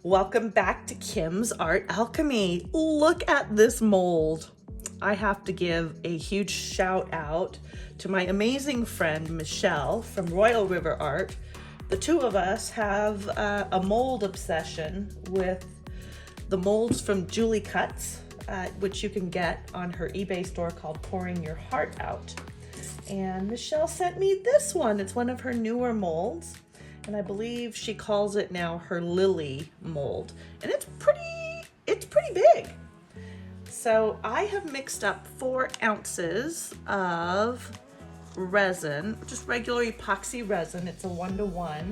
Welcome back to Kim's Art Alchemy. Look at this mold. I have to give a huge shout out to my amazing friend Michelle from Royal River Art. The two of us have a mold obsession with the molds from Julie Cuts, which you can get on her eBay store called Pouring Your Heart Out. And Michelle sent me this one. It's one of her newer molds. And I believe she calls it now her lily mold. And it's pretty big. So I have mixed up 4 ounces of resin, just regular epoxy resin. It's a 1-to-1.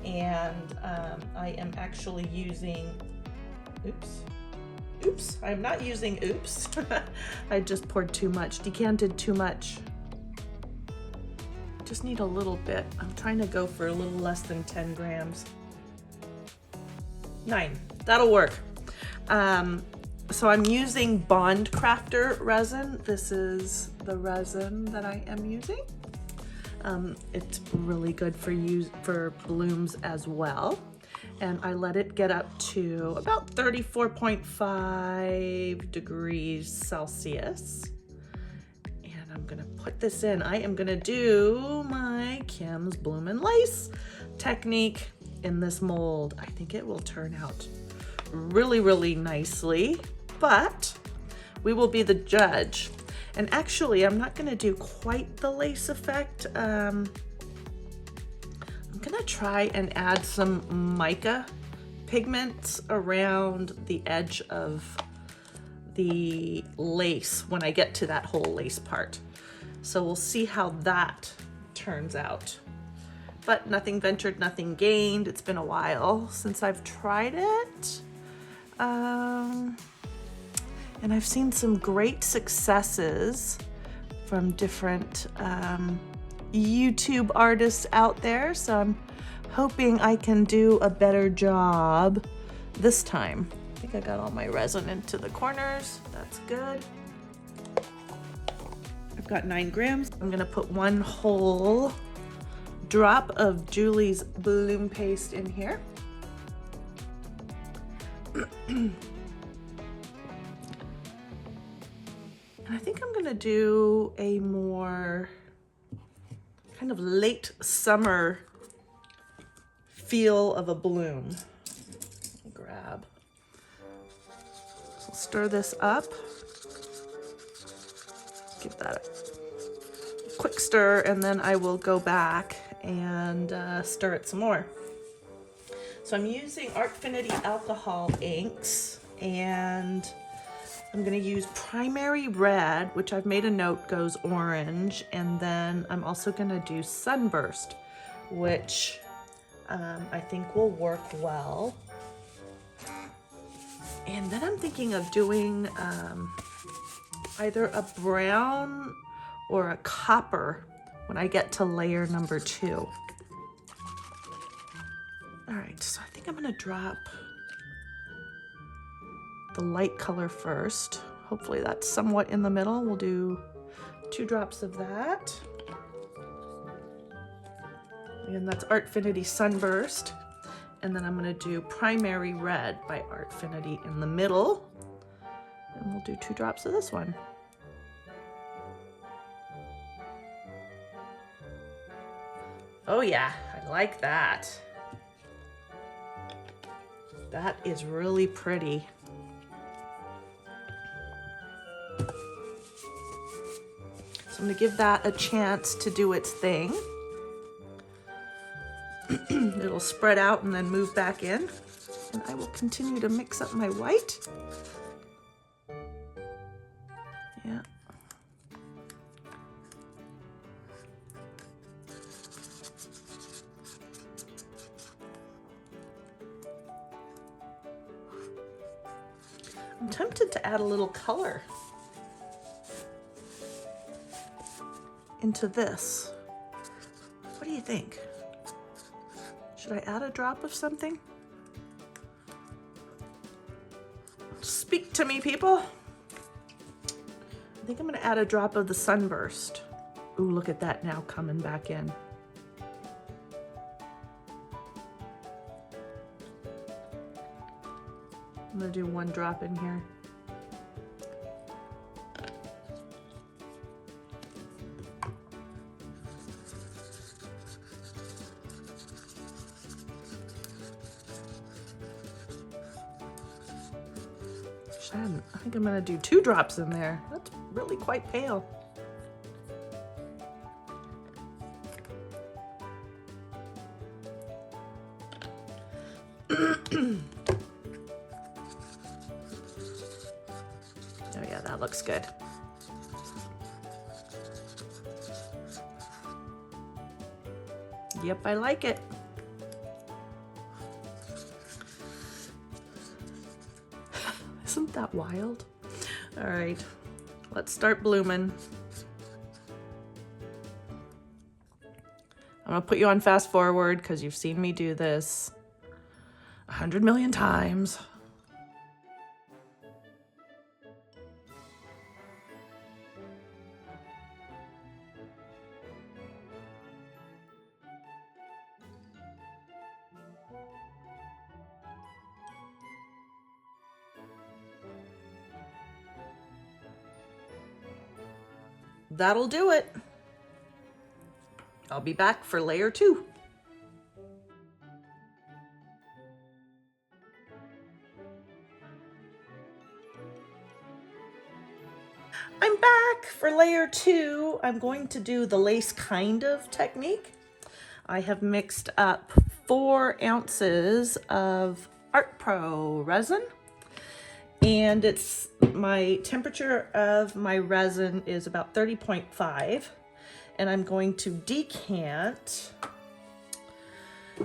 And I am actually using, oops, I'm not using oops. I just poured too much, decanted too much. Just need a little bit. I'm trying to go for a little less than 10 grams. 9, that'll work. So I'm using Bond Craftor resin. This is the resin that I am using. It's really good for blooms as well. And I let it get up to about 34.5 degrees Celsius. I'm gonna put this in. I am gonna do my Kim's Bloom+Lace technique in this mold. I think it will turn out really, really nicely, but we will be the judge. And actually, I'm not gonna do quite the lace effect. I'm gonna try and add some mica pigments around the edge of the lace when I get to that whole lace part. So we'll see how that turns out. But nothing ventured, nothing gained. It's been a while since I've tried it. And I've seen some great successes from different YouTube artists out there. So I'm hoping I can do a better job this time. I think I got all my resin into the corners. That's good. I've got 9 grams. I'm gonna put 1 whole drop of Julie's Bloom paste in here. And I think I'm gonna do a more kind of late summer feel of a bloom. Grab. So stir this up. Give that a quick stir, and then I will go back and stir it some more. So I'm using Artfinity alcohol inks, and I'm gonna use primary red, which I've made a note goes orange, and then I'm also gonna do Sunburst, which I think will work well. And then I'm thinking of doing either a brown or a copper when I get to layer number 2. All right, so I think I'm gonna drop the light color first. Hopefully that's somewhat in the middle. We'll do 2 drops of that. And that's Artfinity Sunburst. And then I'm gonna do Primary Red by Artfinity in the middle. And we'll do 2 drops of this one. Oh yeah, I like that. That is really pretty. So I'm gonna give that a chance to do its thing. It'll spread out and then move back in. And I will continue to mix up my white. Yeah. I'm tempted to add a little color into this. What do you think? Should I add a drop of something? Speak to me, people. think I'm gonna add a drop of the Sunburst. Ooh, look at that now coming back in. I'm gonna do 1 drop in here. I think I'm gonna do 2 drops in there. That's really quite pale. Oh yeah, that looks good. Yep, I like it. Isn't that wild? All right, let's start blooming. I'm gonna put you on fast forward because you've seen me do this 100 million times. That'll do it. I'll be back for layer 2. I'm back for layer 2. I'm going to do the lace kind of technique. I have mixed up 4 ounces of Pro resin, and it's my temperature of my resin is about 30.5, and I'm going to decant,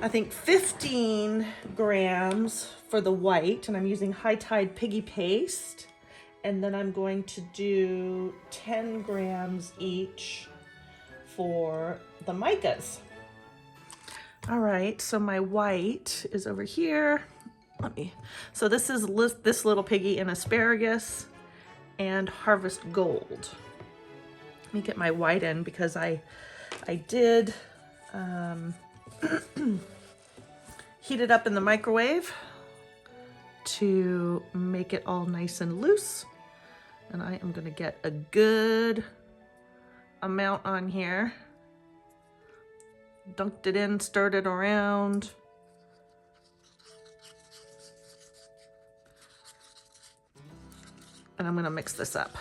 I think 15 grams for the white, and I'm using High Tide Piggy paste, and then I'm going to do 10 grams each for the micas. All right, so my white is over here. So this is this little piggy in Asparagus and Harvest Gold. Let me get my white in because I did heat it up in the microwave to make it all nice and loose. And I am gonna get a good amount on here. Dunked it in, stirred it around. And I'm gonna mix this up.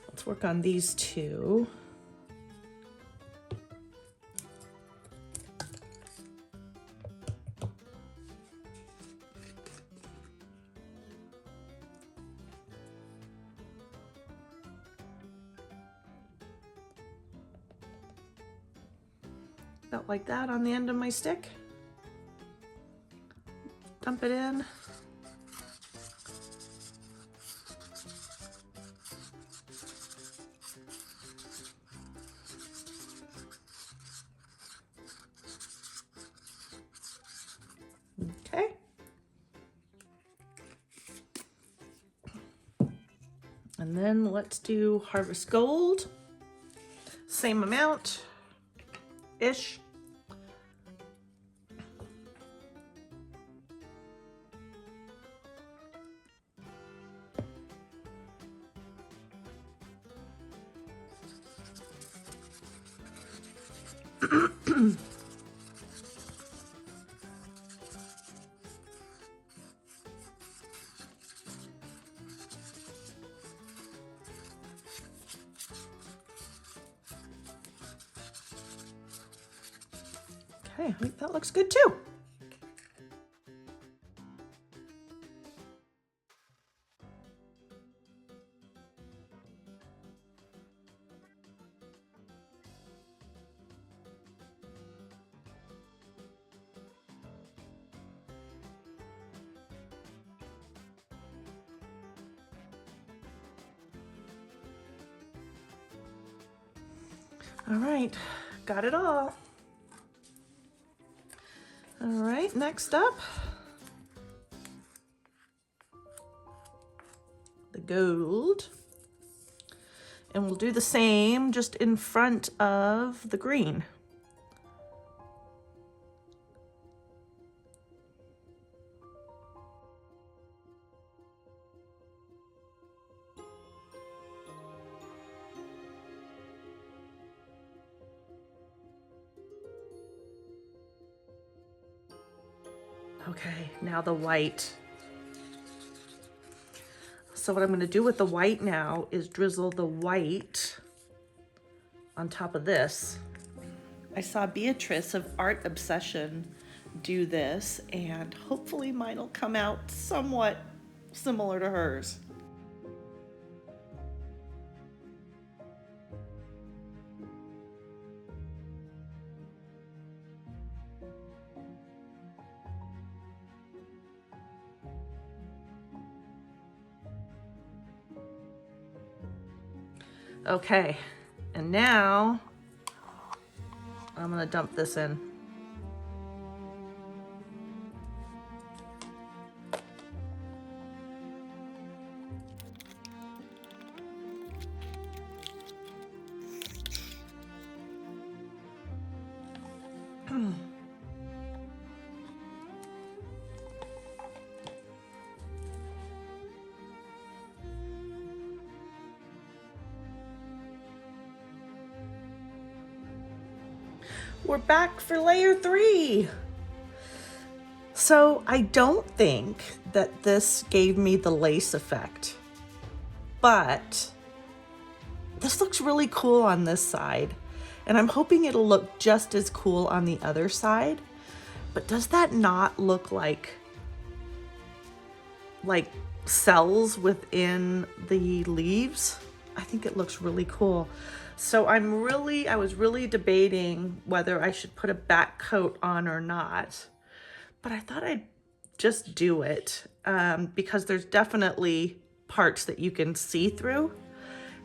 Let's work on these 2. About like that on the end of my stick. Dump it in. Okay. And then let's do Harvest Gold. Same amount-ish. Okay, I think that looks good too. All right, got it all. All right, next up, the gold. And we'll do the same just in front of the green. Okay, now the white. So what I'm going to do with the white now is drizzle the white on top of this. I saw Beatrice of Art Obsession do this, and hopefully mine will come out somewhat similar to hers. Okay, and now I'm gonna dump this in. We're back for layer 3. So I don't think that this gave me the lace effect, but this looks really cool on this side, and I'm hoping it'll look just as cool on the other side. But does that not look like cells within the leaves? I think it looks really cool. So I was really debating whether I should put a back coat on or not, but I thought I'd just do it because there's definitely parts that you can see through,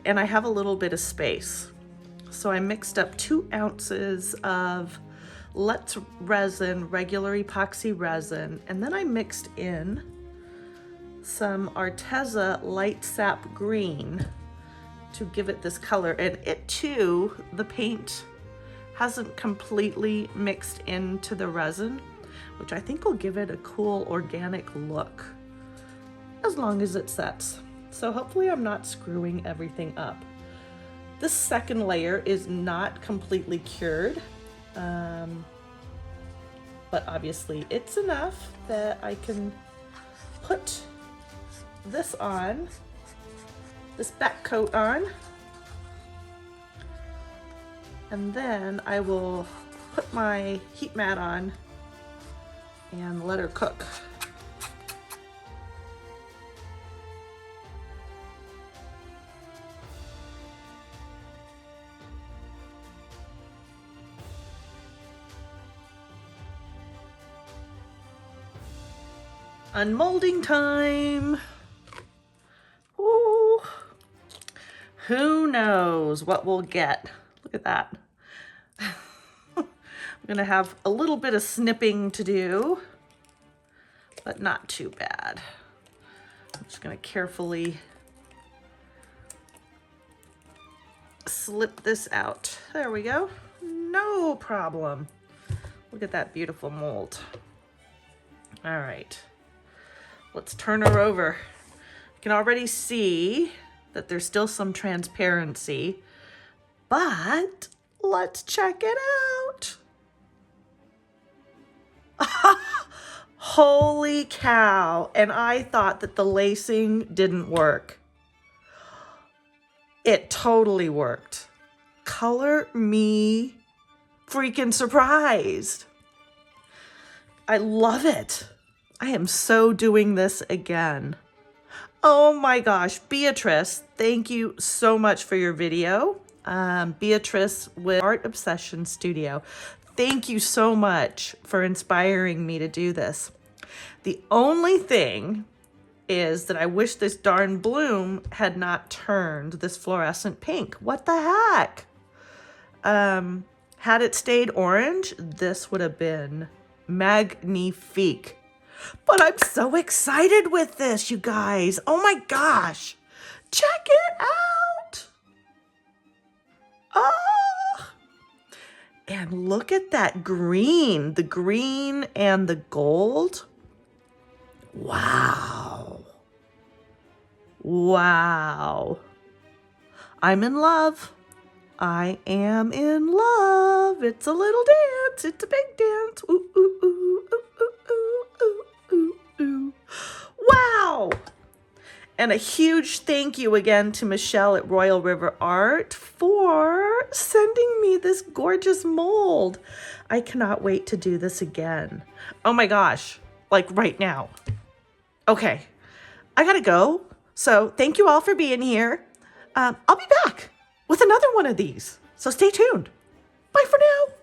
and I have a little bit of space. So I mixed up 2 ounces of Let's resin, regular epoxy resin, and then I mixed in some Arteza light sap green to give it this color. And it too, the paint hasn't completely mixed into the resin, which I think will give it a cool organic look as long as it sets. So hopefully I'm not screwing everything up. This second layer is not completely cured, but obviously it's enough that I can put this on, this back coat on, and then I will put my heat mat on and let her cook. Unmolding time. Ooh. Who knows what we'll get? Look at that. I'm gonna have a little bit of snipping to do, but not too bad. I'm just gonna carefully slip this out. There we go. No problem. Look at that beautiful mold. All right. Let's turn her over. You can already see that there's still some transparency, but let's check it out. Holy cow. And I thought that the lacing didn't work. It totally worked. Color me freaking surprised. I love it. I am so doing this again. Oh my gosh, Beatrice, thank you so much for your video. Beatrice with Art Obsession Studio. Thank you so much for inspiring me to do this. The only thing is that I wish this darn bloom had not turned this fluorescent pink. What the heck? Had it stayed orange, this would have been magnifique. But I'm so excited with this, you guys. Oh my gosh. Check it out. Oh, and look at that green, the green and the gold. Wow. Wow. I'm in love. I am in love. It's a little dance. It's a big dance. Ooh, ooh, ooh, ooh, ooh, ooh, ooh, ooh. Wow. And a huge thank you again to Michelle at Royal River Art for sending me this gorgeous mold. I cannot wait to do this again. Oh my gosh, like right now. Okay, I gotta go. So thank you all for being here. I'll be back with another one of these. So stay tuned. Bye for now.